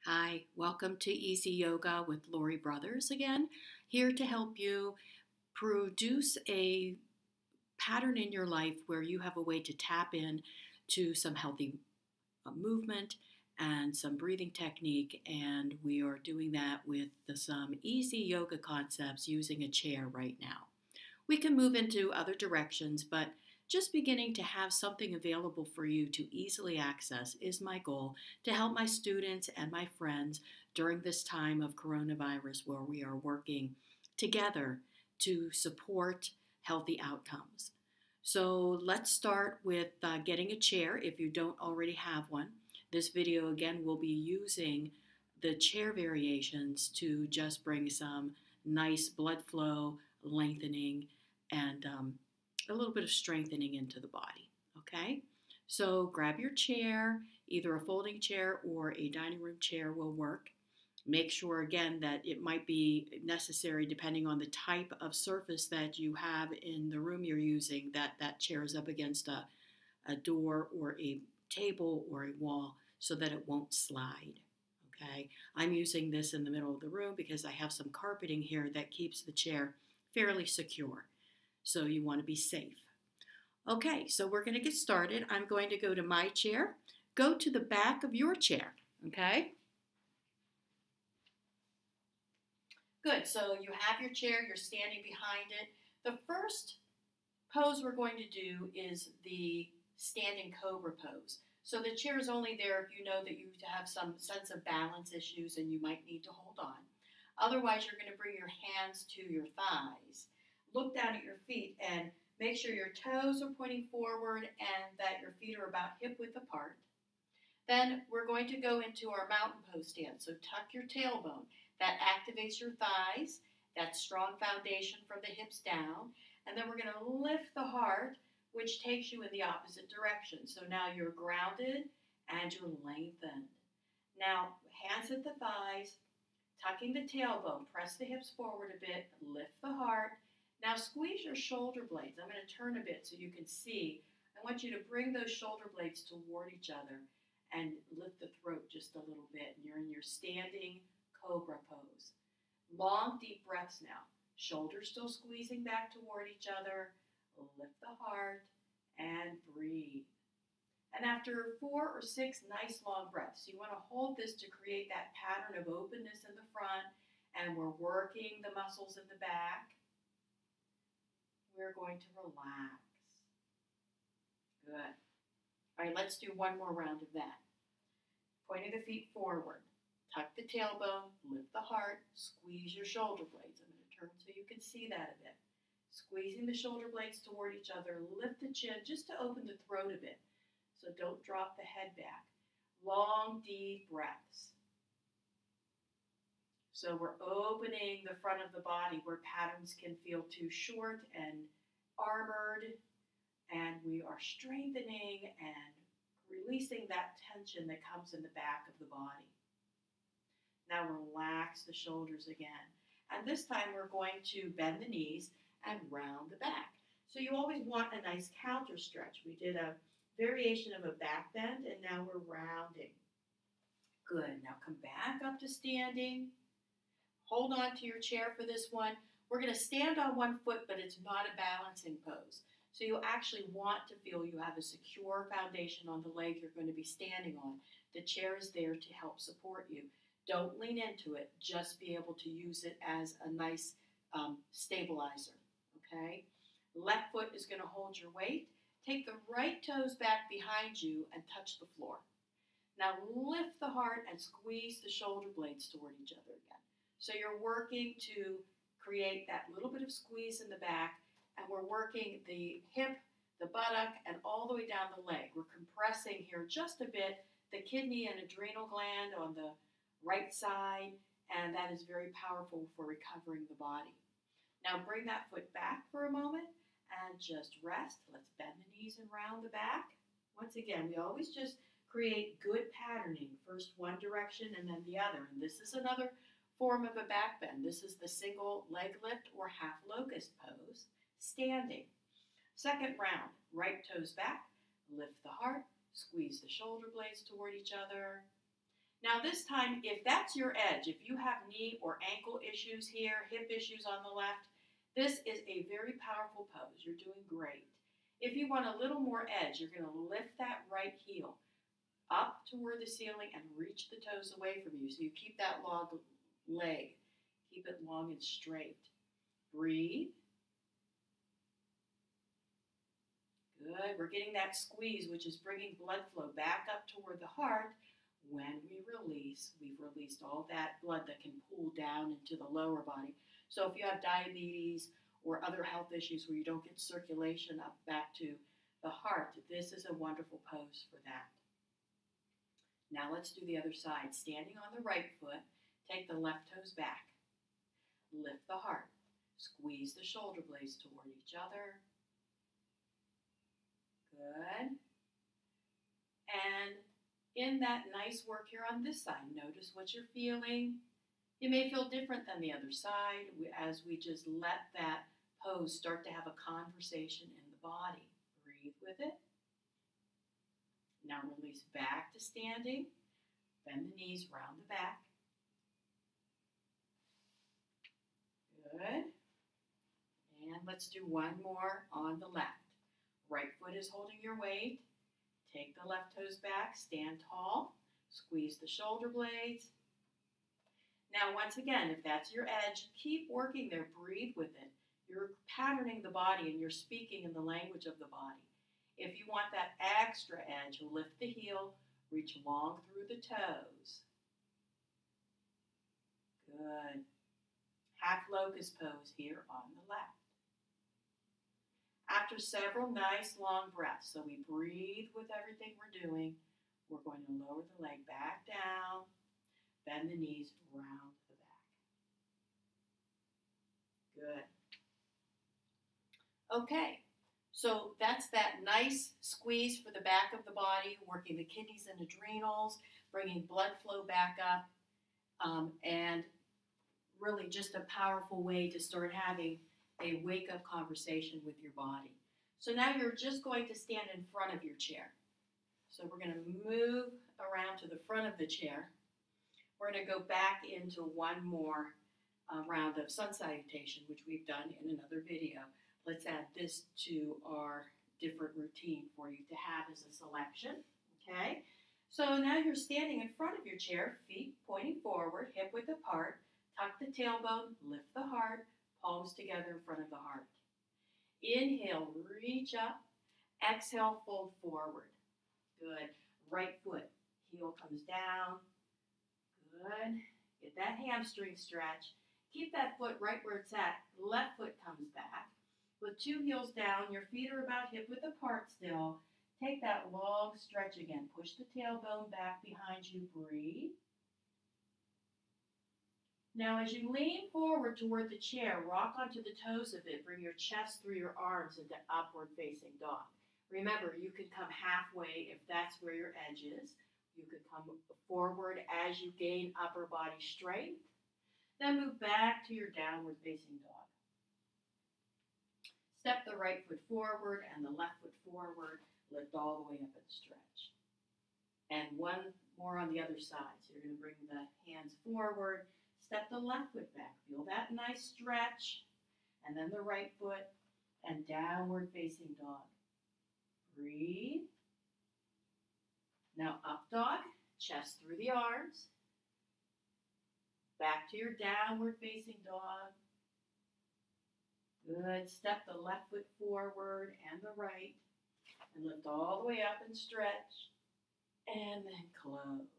Hi, welcome to Easy Yoga with Lori Brothers again, here to help you produce a pattern in your life where you have a way to tap in to some healthy movement and some breathing technique. And we are doing that with some easy yoga concepts using a chair right now. We can move into other directions, but just beginning to have something available for you to easily access is my goal to help my students and my friends during this time of coronavirus where we are working together to support healthy outcomes. So let's start with getting a chair if you don't already have one. This video again will be using the chair variations to just bring some nice blood flow, lengthening, and a little bit of strengthening into the body, okay? So grab your chair, either a folding chair or a dining room chair will work. Make sure again that it might be necessary, depending on the type of surface that you have in the room you're using, that that chair is up against a door or a table or a wall so that it won't slide, okay? I'm using this in the middle of the room because I have some carpeting here that keeps the chair fairly secure. So you want to be safe. Okay, so we're going to get started. I'm going to go to my chair. Go to the back of your chair, okay? Good, so you have your chair, you're standing behind it. The first pose we're going to do is the standing Cobra pose. So the chair is only there if you know that you have some sense of balance issues and you might need to hold on. Otherwise, you're going to bring your hands to your thighs. Look down at your feet and make sure your toes are pointing forward and that your feet are about hip width apart. Then we're going to go into our mountain pose stance. So tuck your tailbone. That activates your thighs. That strong foundation from the hips down. And then we're going to lift the heart, which takes you in the opposite direction. So now you're grounded and you're lengthened. Now, hands at the thighs, tucking the tailbone. Press the hips forward a bit. Lift the heart. Now squeeze your shoulder blades. I'm going to turn a bit so you can see. I want you to bring those shoulder blades toward each other and lift the throat just a little bit. And you're in your standing Cobra pose. Long, deep breaths now. Shoulders still squeezing back toward each other. Lift the heart and breathe. And after 4 or 6 nice long breaths, you want to hold this to create that pattern of openness in the front. And we're working the muscles in the back. We're going to relax. Good. All right, let's do one more round of that. Pointing the feet forward. Tuck the tailbone, lift the heart, squeeze your shoulder blades. I'm going to turn so you can see that a bit. Squeezing the shoulder blades toward each other, lift the chin just to open the throat a bit. So don't drop the head back. Long, deep breaths. So we're opening the front of the body where patterns can feel too short and armored, and we are strengthening and releasing that tension that comes in the back of the body. Now relax the shoulders again. And this time we're going to bend the knees and round the back. So you always want a nice counter stretch. We did a variation of a back bend, and now we're rounding. Good. Now come back up to standing. Hold on to your chair for this one. We're going to stand on one foot, but it's not a balancing pose. So you actually want to feel you have a secure foundation on the leg you're going to be standing on. The chair is there to help support you. Don't lean into it. Just be able to use it as a nice stabilizer, okay? Left foot is going to hold your weight. Take the right toes back behind you and touch the floor. Now lift the heart and squeeze the shoulder blades toward each other again. So you're working to create that little bit of squeeze in the back, and we're working the hip, the buttock, and all the way down the leg. We're compressing here just a bit the kidney and adrenal gland on the right side, and that is very powerful for recovering the body. Now bring that foot back for a moment and just rest. Let's bend the knees and round the back. Once again, we always just create good patterning. First one direction and then the other. And this is another form of a back bend. This is the single leg lift or half locust pose, standing. Second round, right toes back, lift the heart, squeeze the shoulder blades toward each other. Now this time, if that's your edge, if you have knee or ankle issues here, hip issues on the left, this is a very powerful pose. You're doing great. If you want a little more edge, you're going to lift that right heel up toward the ceiling and reach the toes away from you. So you keep that long leg. Keep it long and straight. Breathe. Good. We're getting that squeeze, which is bringing blood flow back up toward the heart. When we release, we've released all that blood that can pool down into the lower body. So if you have diabetes or other health issues where you don't get circulation up back to the heart, this is a wonderful pose for that. Now let's do the other side. Standing on the right foot, take the left toes back. Lift the heart. Squeeze the shoulder blades toward each other. Good. And in that nice work here on this side, notice what you're feeling. You may feel different than the other side as we just let that pose start to have a conversation in the body. Breathe with it. Now release back to standing. Bend the knees, round the back. Good. And let's do one more on the left. Right foot is holding your weight. Take the left toes back, stand tall, squeeze the shoulder blades. Now once again, if that's your edge, keep working there, breathe with it. You're patterning the body and you're speaking in the language of the body. If you want that extra edge, lift the heel, reach long through the toes. Good. Half locust pose here on the left. After several nice long breaths, so we breathe with everything we're doing, we're going to lower the leg back down, bend the knees, round the back. Good. Okay, so that's that nice squeeze for the back of the body, working the kidneys and adrenals, bringing blood flow back up, and really just a powerful way to start having a wake-up conversation with your body. So now you're just going to stand in front of your chair. So we're going to move around to the front of the chair. We're going to go back into one more round of sun salutation, which we've done in another video. Let's add this to our different routine for you to have as a selection. Okay? So now you're standing in front of your chair, feet pointing forward, hip width apart, tuck the tailbone, lift the heart, palms together in front of the heart. Inhale, reach up. Exhale, fold forward. Good. Right foot, heel comes down. Good. Get that hamstring stretch. Keep that foot right where it's at. Left foot comes back. With two heels down, your feet are about hip width apart still. Take that long stretch again. Push the tailbone back behind you. Breathe. Now, as you lean forward toward the chair, rock onto the toes of it. Bring your chest through your arms into upward facing dog. Remember, you can come halfway if that's where your edge is. You could come forward as you gain upper body strength. Then move back to your downward facing dog. Step the right foot forward and the left foot forward. Lift all the way up and stretch. And one more on the other side. So you're going to bring the hands forward. Step the left foot back. Feel that nice stretch. And then the right foot and downward facing dog. Breathe. Now up dog, chest through the arms. Back to your downward facing dog. Good. Step the left foot forward and the right. And lift all the way up and stretch. And then close.